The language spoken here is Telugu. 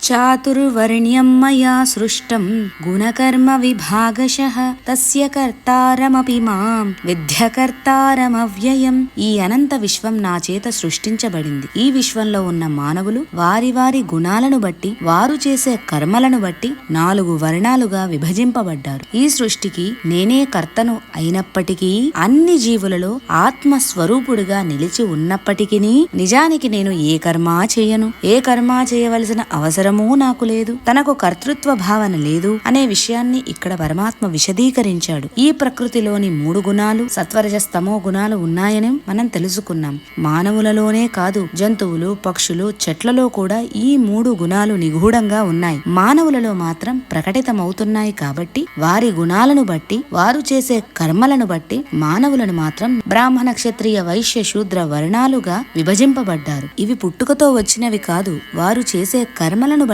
చాతుర్వర్ణ్యం మయా సృష్టం గుణకర్మ విభాగశః తస్య కర్తారమపి మాం విద్యకర్తారమవ్యయం. ఈ అనంత విశ్వం నా చేత సృష్టించబడింది. ఈ విశ్వంలో ఉన్న మానవులు వారి వారి గుణాలను బట్టి వారు చేసే కర్మలను బట్టి 4 వర్ణాలుగా విభజింపబడ్డారు. ఈ సృష్టికి నేనే కర్తను అయినప్పటికీ అన్ని జీవులలో ఆత్మస్వరూపుడిగా నిలిచి ఉన్నప్పటికీ నిజానికి నేను ఏ కర్మ చేయను, ఏ కర్మ చేయవలసిన అవసరమూ నాకు లేదు, తనకు కర్తృత్వ భావన లేదు అనే విషయాన్ని ఇక్కడ పరమాత్మ విశదీకరించాడు. ఈ ప్రకృతిలోని 3 గుణాలు సత్వరజస్తమో గుణాలు ఉన్నాయని మనం తెలుసుకున్నాం. మానవులలోనే కాదు, జంతువులు, పక్షులు, చెట్లలో కూడా ఈ 3 గుణాలు నిగూఢంగా ఉన్నాయి. మానవులలో మాత్రం ప్రకటితమవుతున్నాయి. కాబట్టి వారి గుణాలను బట్టి వారు చేసే కర్మలను బట్టి మానవులను మాత్రం బ్రాహ్మణ, క్షత్రియ, వైశ్య, శూద్ర వర్ణాలుగా విభజింపబడ్డారు. ఇవి పుట్టుకతో వచ్చినవి కాదు, వారు చేసే కర్మలను